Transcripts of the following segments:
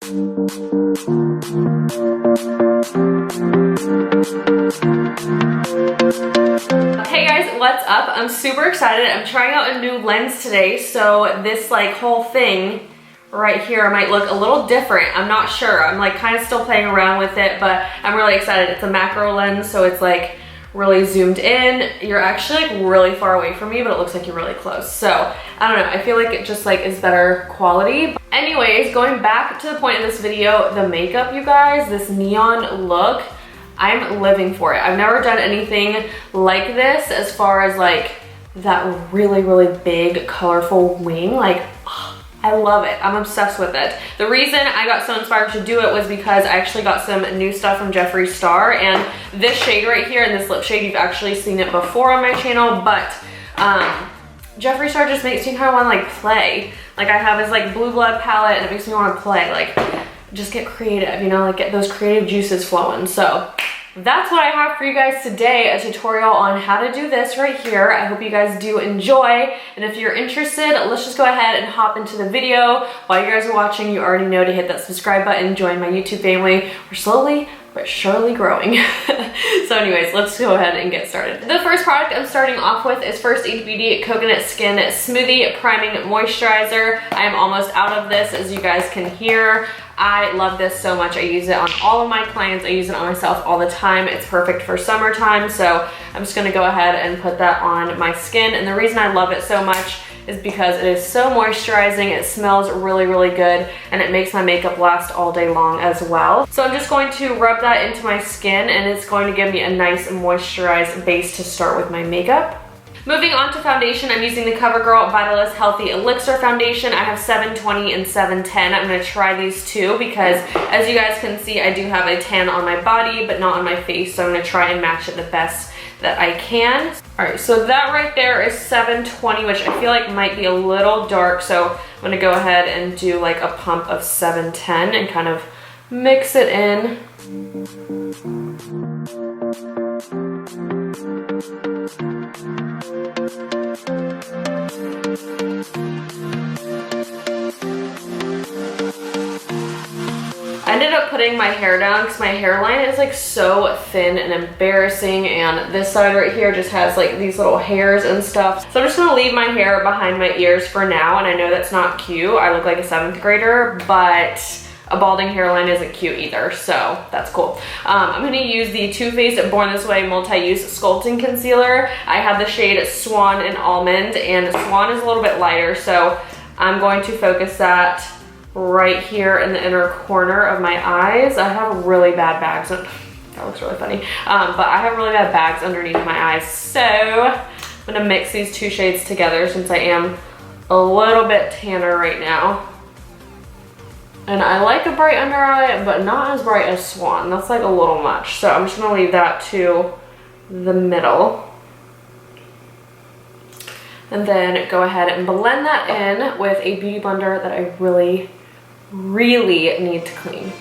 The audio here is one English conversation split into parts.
Hey guys, what's up? I'm super excited. I'm trying out a new lens today, so this like whole thing right here might look a little different. I'm not sure. I'm like kind of still playing around with it, but I'm really excited. It's a macro lens, so it's like really zoomed in. You're actually like really far away from me, but it looks like you're really close. So I don't know, I feel like it just like is better quality. Anyways, going back to the point of this video, the makeup, you guys, this neon look, I'm living for it. I've never done anything like this as far as like that really, really big, colorful wing. Like, I love it. I'm obsessed with it. The reason I got so inspired to do it was because I actually got some new stuff from Jeffree Star, and this shade right here and this lip shade, you've actually seen it before on my channel, but Jeffree Star just makes me kind of want to like play. Like I have his like blue blood palette and it makes me want to play, like just get creative, you know, like get those creative juices flowing. So that's what I have for you guys today, a tutorial on how to do this right here. I hope you guys do enjoy, and if you're interested, let's just go ahead and hop into the video. While you guys are watching, you already know to hit that subscribe button, join my YouTube family. We're slowly but surely growing. So anyways, let's go ahead and get started. The first product I'm starting off with is First Aid Beauty Coconut Skin Smoothie Priming Moisturizer. I am almost out of this, as you guys can hear. I love this so much. I use it on all of my clients. I use it on myself all the time. It's perfect for summertime, so I'm just gonna go ahead and put that on my skin. And the reason I love it so much is because it is so moisturizing, it smells really, really good, and it makes my makeup last all day long as well. So I'm just going to rub that into my skin, and it's going to give me a nice moisturized base to start with my makeup. Moving on to foundation, I'm using the Covergirl Vitalist Healthy Elixir Foundation. I have 720 and 710. I'm gonna try these two because, as you guys can see, I do have a tan on my body, but not on my face, so I'm gonna try and match it the best that I can. All right, so that right there is 720, which I feel like might be a little dark, so I'm gonna go ahead and do like a pump of 710 and kind of mix it in. I ended up putting my hair down because my hairline is like so thin and embarrassing, and this side right here just has like these little hairs and stuff. So I'm just gonna leave my hair behind my ears for now, and I know that's not cute. I look like a 7th grader, but a balding hairline isn't cute either, so that's cool. I'm gonna use the Too Faced Born This Way Multi-Use Sculpting Concealer. I have the shade Swan and Almond, and Swan is a little bit lighter, so I'm going to focus that right here in the inner corner of my eyes. I have really bad bags. That looks really funny. But I have really bad bags underneath my eyes, so I'm gonna mix these two shades together since I am a little bit tanner right now. And I like a bright under eye, but not as bright as Swan. That's like a little much. So I'm just gonna leave that to the middle. And then go ahead and blend that in with a beauty blender that I really, really need to clean.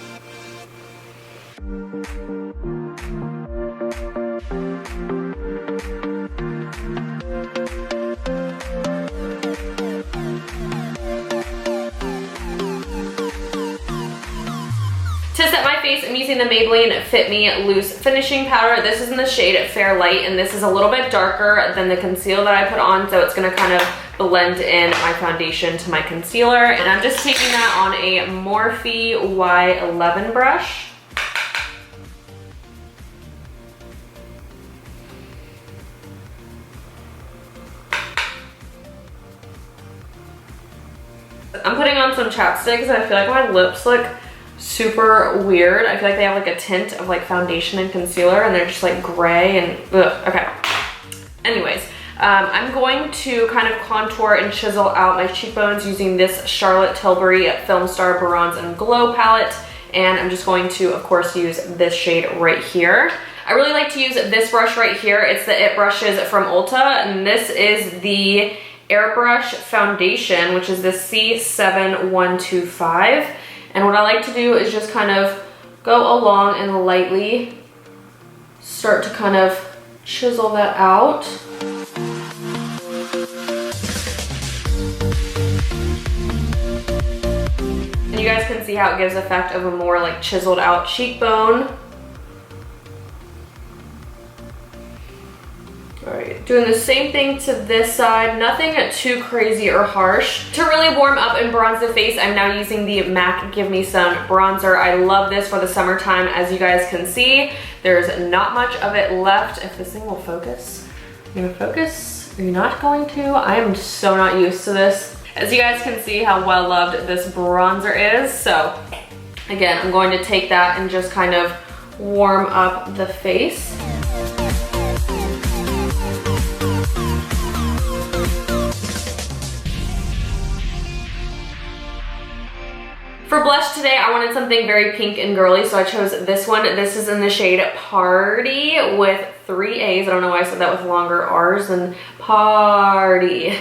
To set my face, I'm using the Maybelline Fit Me Loose Finishing Powder. This is in the shade Fair Light, and this is a little bit darker than the concealer that I put on, so it's gonna kind of blend in my foundation to my concealer. And I'm just taking that on a Morphe Y11 brush. I'm putting on some chapstick because I feel like my lips look super weird. I feel like they have like a tint of like foundation and concealer, and they're just like gray and ugh. Okay. Anyways, I'm going to kind of contour and chisel out my cheekbones using this Charlotte Tilbury Filmstar Bronze and Glow palette, and I'm just going to, of course, use this shade right here. I really like to use this brush right here. It's the It Brushes from Ulta, and this is the Airbrush Foundation, which is the C7125. And what I like to do is just kind of go along and lightly start to kind of chisel that out. And you you guys can see how it gives effect of a more like chiseled out cheekbone. All right, doing the same thing to this side, nothing too crazy or harsh. To really warm up and bronze the face, I'm now using the MAC Give Me Sun bronzer. I love this for the summertime. As you guys can see, there's not much of it left. If this thing will focus, are you gonna focus? Are you not going to? I am so not used to this. As you guys can see how well loved this bronzer is. So again, I'm going to take that and just kind of warm up the face. For blush today, I wanted something very pink and girly, so I chose this one. This is in the shade Party with 3 A's. I don't know why I said that with longer R's than Party.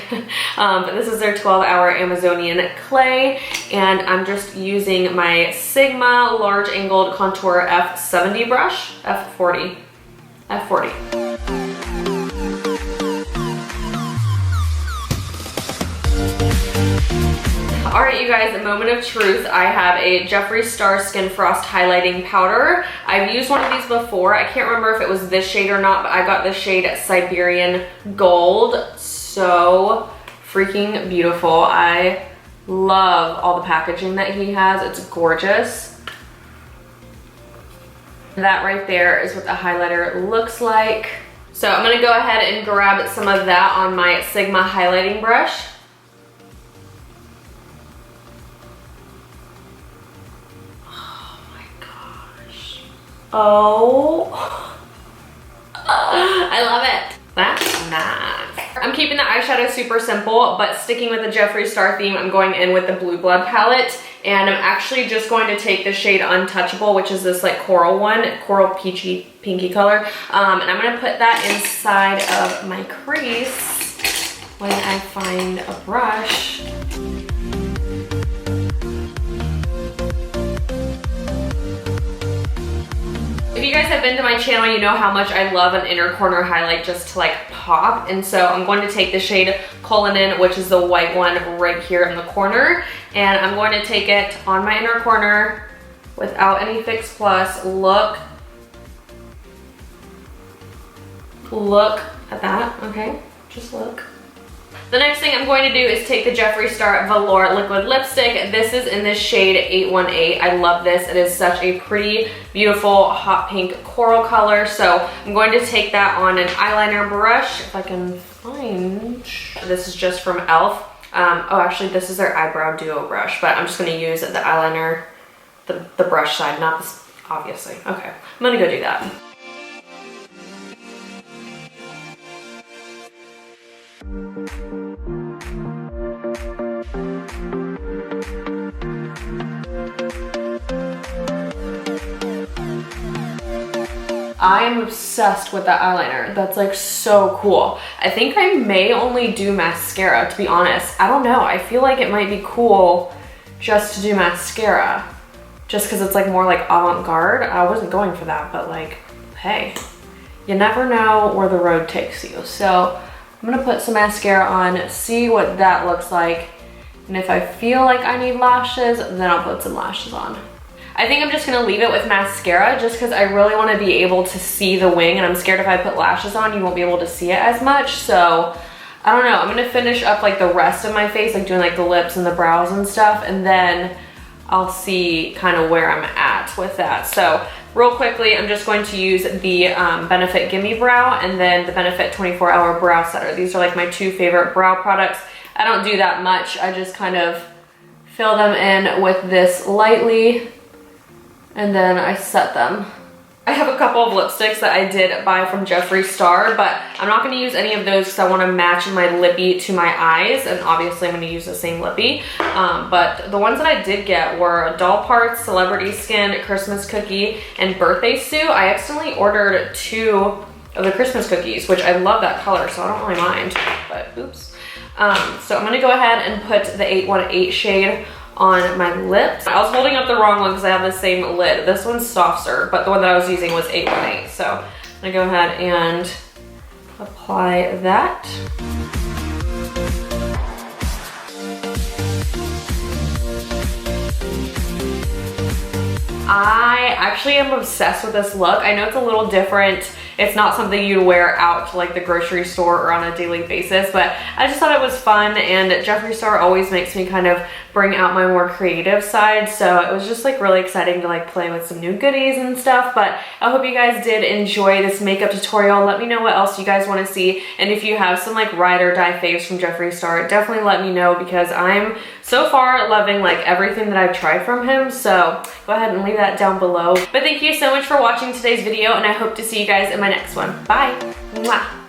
But this is their 12-hour Amazonian clay, and I'm just using my Sigma large angled contour F70 brush, F40. All right, you guys, a moment of truth. I have a Jeffree Star Skin Frost Highlighting Powder. I've used one of these before. I can't remember if it was this shade or not, but I got the shade Siberian Gold. So freaking beautiful. I love all the packaging that he has. It's gorgeous. That right there is what the highlighter looks like. So I'm gonna go ahead and grab some of that on my Sigma highlighting brush. Oh, I love it. That's nice. I'm keeping the eyeshadow super simple, but sticking with the Jeffree Star theme, I'm going in with the Blue Blood palette, and I'm actually just going to take the shade Untouchable, which is this like coral one, coral peachy pinky color, and I'm gonna put that inside of my crease when I find a brush. If you guys have been to my channel, you know how much I love an inner corner highlight just to like pop. And so I'm going to take the shade Cullinan, which is the white one right here in the corner. And I'm going to take it on my inner corner without any Fix Plus. Look at that, okay? Just look. The next thing I'm going to do is take the Jeffree Star Velour Liquid Lipstick. This is in this shade 818. I love this. It is such a pretty, beautiful, hot pink coral color. So I'm going to take that on an eyeliner brush, if I can find. This is just from e.l.f. Oh, actually, this is their eyebrow duo brush, but I'm just going to use the eyeliner, the brush side, not this, obviously. Okay, I'm going to go do that. I'm obsessed with that eyeliner. That's like so cool. I think I may only do mascara, to be honest. I don't know. I feel like it might be cool just to do mascara, just because it's like more like avant-garde. I wasn't going for that, but like, hey, you never know where the road takes you. So I'm gonna put some mascara on, see what that looks like. And if I feel like I need lashes, then I'll put some lashes on. I think I'm just gonna leave it with mascara just because I really wanna be able to see the wing, and I'm scared if I put lashes on, you won't be able to see it as much. So I don't know, I'm gonna finish up like the rest of my face, like doing like the lips and the brows and stuff, and then I'll see kind of where I'm at with that. So real quickly, I'm just going to use the Benefit Gimme Brow and then the Benefit 24-Hour Brow Setter. These are like my two favorite brow products. I don't do that much. I just kind of fill them in with this lightly, and then I set them. I have a couple of lipsticks that I did buy from Jeffree Star, but I'm not gonna use any of those because I wanna match my lippy to my eyes, and obviously I'm gonna use the same lippy. But the ones that I did get were Doll Parts, Celebrity Skin, Christmas Cookie, and Birthday Suit. I accidentally ordered 2 of the Christmas cookies, which I love that color, so I don't really mind, but oops. So I'm gonna go ahead and put the 818 shade on my lips. I was holding up the wrong one because I have the same lid. This one's softer, but the one that I was using was 818. So I'm gonna go ahead and apply that. I actually am obsessed with this look. I know it's a little different. It's not something you'd wear out to like the grocery store or on a daily basis, but I just thought it was fun, and Jeffree Star always makes me kind of bring out my more creative side, so it was just like really exciting to like play with some new goodies and stuff. But I hope you guys did enjoy this makeup tutorial. Let me know what else you guys want to see, and if you have some like ride or die faves from Jeffree Star, definitely let me know, because I'm so far loving like everything that I've tried from him. So go ahead and leave that down below. But thank you so much for watching today's video, and I hope to see you guys in my next one. Bye. Mwah.